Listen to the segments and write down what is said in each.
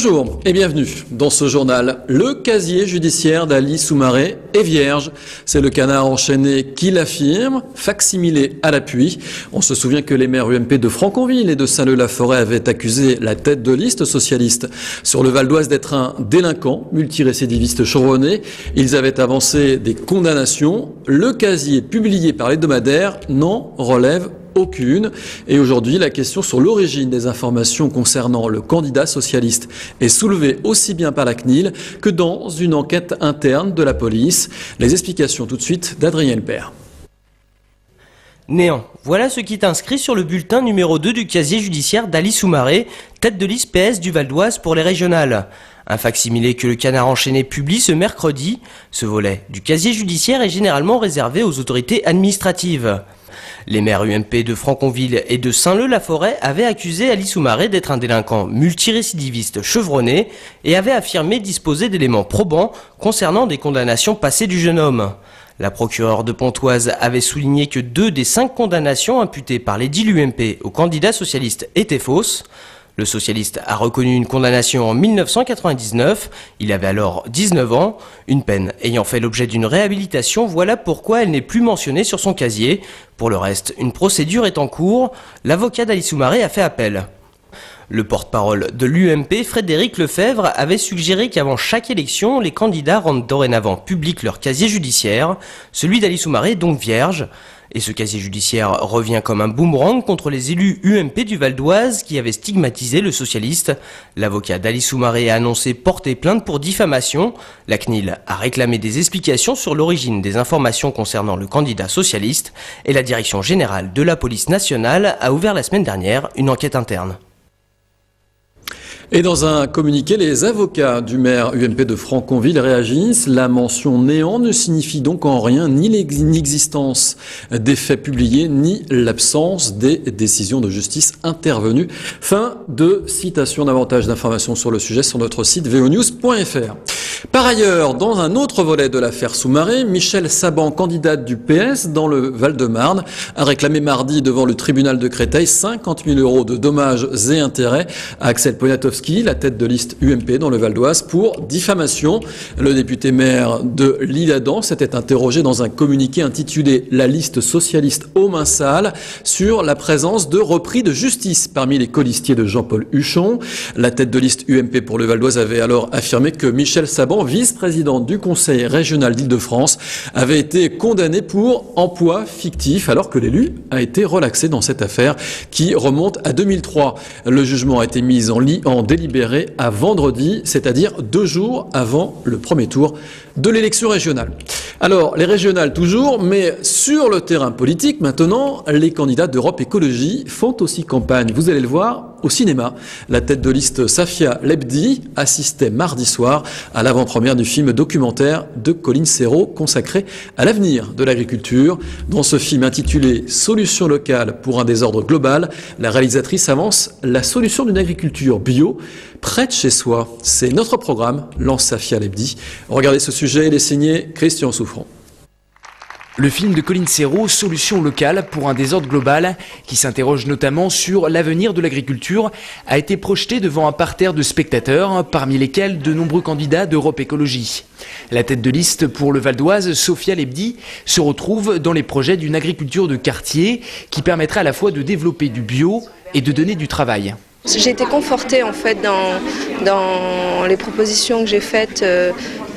Bonjour et bienvenue dans ce journal. Le casier judiciaire d'Ali Soumaré est vierge. C'est le Canard enchaîné qui l'affirme, facsimilé à l'appui. On se souvient que les maires UMP de Franconville et de Saint-Leu-la-Forêt avaient accusé la tête de liste socialiste sur le Val d'Oise d'être un délinquant multirécidiviste chevronné. Ils avaient avancé des condamnations. Le casier publié par l'hebdomadaire n'en relève aucune. Et aujourd'hui, la question sur l'origine des informations concernant le candidat socialiste est soulevée aussi bien par la CNIL que dans une enquête interne de la police. Les explications tout de suite d'Adrien Lepère. Néant, voilà ce qui est inscrit sur le bulletin numéro 2 du casier judiciaire d'Ali Soumaré, tête de liste PS du Val d'Oise pour les régionales. Un facsimilé que le Canard enchaîné publie ce mercredi. Ce volet du casier judiciaire est généralement réservé aux autorités administratives. Les maires UMP de Franconville et de Saint-Leu-la-Forêt avaient accusé Ali Soumaré d'être un délinquant multirécidiviste chevronné et avaient affirmé disposer d'éléments probants concernant des condamnations passées du jeune homme. La procureure de Pontoise avait souligné que 2 des 5 condamnations imputées par l'édile UMP au candidat socialiste étaient fausses. Le socialiste a reconnu une condamnation en 1999, il avait alors 19 ans, une peine ayant fait l'objet d'une réhabilitation, voilà pourquoi elle n'est plus mentionnée sur son casier. Pour le reste, une procédure est en cours, l'avocat d'Ali Soumaré a fait appel. Le porte-parole de l'UMP, Frédéric Lefebvre, avait suggéré qu'avant chaque élection, les candidats rendent dorénavant public leur casier judiciaire. Celui d'Ali Soumaré est donc vierge. Et ce casier judiciaire revient comme un boomerang contre les élus UMP du Val d'Oise qui avaient stigmatisé le socialiste. L'avocat d'Ali Soumaré a annoncé porter plainte pour diffamation. La CNIL a réclamé des explications sur l'origine des informations concernant le candidat socialiste. Et la direction générale de la police nationale a ouvert la semaine dernière une enquête interne. Et dans un communiqué, les avocats du maire UMP de Franconville réagissent. La mention néant ne signifie donc en rien ni l'existence des faits publiés, ni l'absence des décisions de justice intervenues. Fin de citation. Davantage d'informations sur le sujet sur notre site vonews.fr. Par ailleurs, dans un autre volet de l'affaire Soumaré, Michèle Saban, candidate du PS dans le Val-de-Marne, a réclamé mardi devant le tribunal de Créteil 50 000 € de dommages et intérêts à Axel Poniatowski, la tête de liste UMP dans le Val d'Oise, pour diffamation. Le député maire de l'Isle-Adam s'était interrogé dans un communiqué intitulé « La liste socialiste aux mains sales » sur la présence de repris de justice parmi les colistiers de Jean-Paul Huchon. La tête de liste UMP pour le Val d'Oise avait alors affirmé que Michèle Saban, vice-présidente du Conseil régional d'Île-de-France, avait été condamnée pour emploi fictif alors que l'élu a été relaxé dans cette affaire qui remonte à 2003. Le jugement a été mis en délibéré à vendredi, c'est-à-dire 2 jours avant le premier tour de l'élection régionale. Alors, les régionales toujours, mais sur le terrain politique maintenant, les candidats d'Europe Écologie font aussi campagne. Vous allez le voir au cinéma. La tête de liste Safia Lebdi assistait mardi soir à l'avant-première du film documentaire de Colline Serrault consacré à l'avenir de l'agriculture. Dans ce film intitulé « Solutions locales pour un désordre global », la réalisatrice avance la solution d'une agriculture bio près de chez soi. C'est notre programme, lance Safia Lebdi. Regardez ce sujet, il est signé Christian Souffrant. Le film de Colline Serrault, Solutions locales pour un désordre global, qui s'interroge notamment sur l'avenir de l'agriculture, a été projeté devant un parterre de spectateurs, parmi lesquels de nombreux candidats d'Europe Écologie. La tête de liste pour le Val d'Oise, Safia Lebdi, se retrouve dans les projets d'une agriculture de quartier qui permettra à la fois de développer du bio et de donner du travail. J'ai été confortée en fait dans les propositions que j'ai faites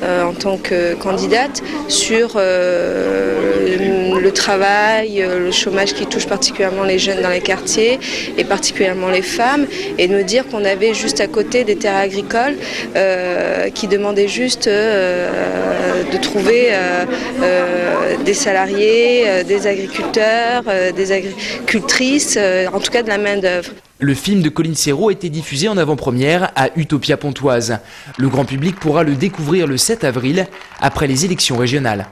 en tant que candidate sur le travail, le chômage qui touche particulièrement les jeunes dans les quartiers et particulièrement les femmes, et de me dire qu'on avait juste à côté des terres agricoles qui demandaient juste de trouver des salariés, des agriculteurs, des agricultrices, en tout cas de la main-d'œuvre. Le film de Colline Serrault a été diffusé en avant-première à Utopia Pontoise. Le grand public pourra le découvrir le 7 avril, après les élections régionales.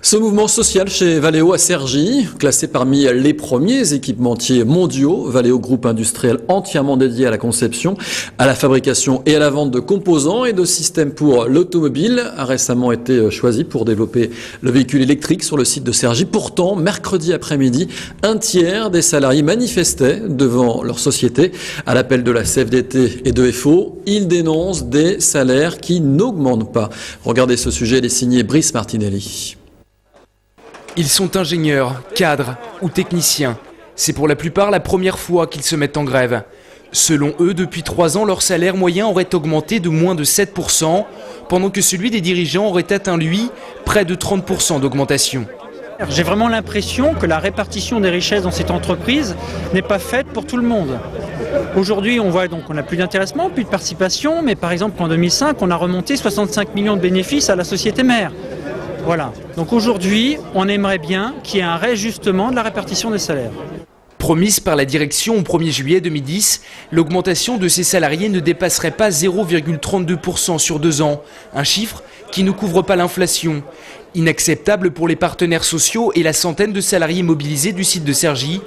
Ce mouvement social chez Valeo à Cergy, classé parmi les premiers équipementiers mondiaux, Valeo, groupe industriel entièrement dédié à la conception, à la fabrication et à la vente de composants et de systèmes pour l'automobile, a récemment été choisi pour développer le véhicule électrique sur le site de Cergy. Pourtant, mercredi après-midi, un tiers des salariés manifestaient devant leur société à l'appel de la CFDT et de FO. Ils dénoncent des salaires qui n'augmentent pas. Regardez ce sujet, il est signé Brice Martinelli. Ils sont ingénieurs, cadres ou techniciens. C'est pour la plupart la première fois qu'ils se mettent en grève. Selon eux, depuis 3 ans, leur salaire moyen aurait augmenté de moins de 7%, pendant que celui des dirigeants aurait atteint, lui, près de 30% d'augmentation. J'ai vraiment l'impression que la répartition des richesses dans cette entreprise n'est pas faite pour tout le monde. Aujourd'hui, on voit donc qu'on n'a plus d'intéressement, plus de participation, mais par exemple qu'en 2005, on a remonté 65 millions de bénéfices à la société mère. Voilà. Donc aujourd'hui, on aimerait bien qu'il y ait un réajustement de la répartition des salaires. Promise par la direction au 1er juillet 2010, l'augmentation de ces salariés ne dépasserait pas 0,32% sur 2 ans, un chiffre qui ne couvre pas l'inflation. Inacceptable pour les partenaires sociaux et la centaine de salariés mobilisés du site de Cergy,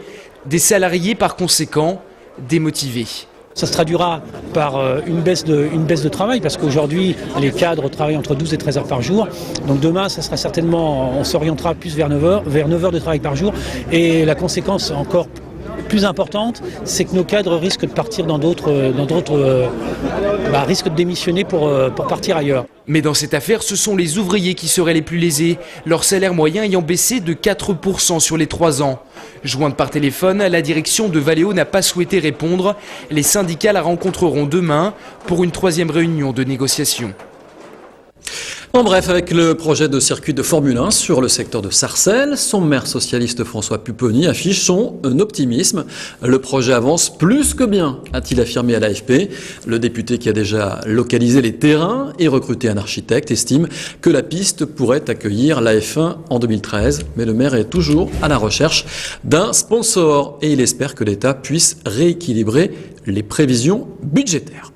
des salariés par conséquent démotivés. Ça se traduira par une baisse de travail parce qu'aujourd'hui les cadres travaillent entre 12 et 13 heures par jour. Donc demain ça sera certainement, on s'orientera plus vers 9 heures de travail par jour. Et la conséquence encore plus importante, c'est que nos cadres risquent de partir risquent de démissionner pour partir ailleurs. Mais dans cette affaire, ce sont les ouvriers qui seraient les plus lésés, leur salaire moyen ayant baissé de 4% sur les 3 ans. Jointe par téléphone, la direction de Valeo n'a pas souhaité répondre. Les syndicats la rencontreront demain pour une 3e réunion de négociation. En bref, avec le projet de circuit de Formule 1 sur le secteur de Sarcelles, son maire socialiste François Pupponi affiche son optimisme. Le projet avance plus que bien, a-t-il affirmé à l'AFP. Le député qui a déjà localisé les terrains et recruté un architecte estime que la piste pourrait accueillir la F1 en 2013. Mais le maire est toujours à la recherche d'un sponsor et il espère que l'État puisse rééquilibrer les prévisions budgétaires.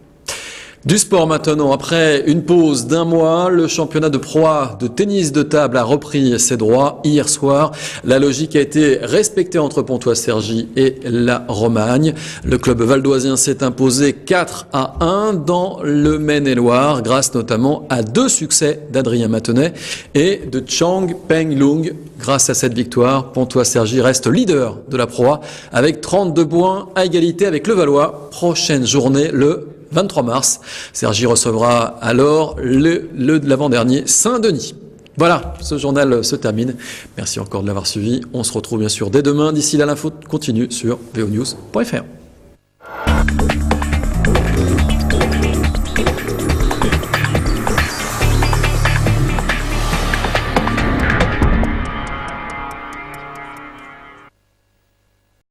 Du sport maintenant, après une pause d'1 mois, le championnat de Pro A de tennis de table a repris ses droits hier soir. La logique a été respectée entre Pontoise-Cergy et la Romagne. Le club valdoisien s'est imposé 4-1 dans le Maine-et-Loire, grâce notamment à 2 succès d'Adrien Matenet et de Chang Peng Lung. Grâce à cette victoire, Pontoise-Cergy reste leader de la Pro A avec 32 points à égalité avec le Valois. Prochaine journée le 23 mars. Cergy recevra alors l'avant-dernier Saint-Denis. Voilà, ce journal se termine. Merci encore de l'avoir suivi. On se retrouve bien sûr dès demain. D'ici là, l'info continue sur vonews.fr.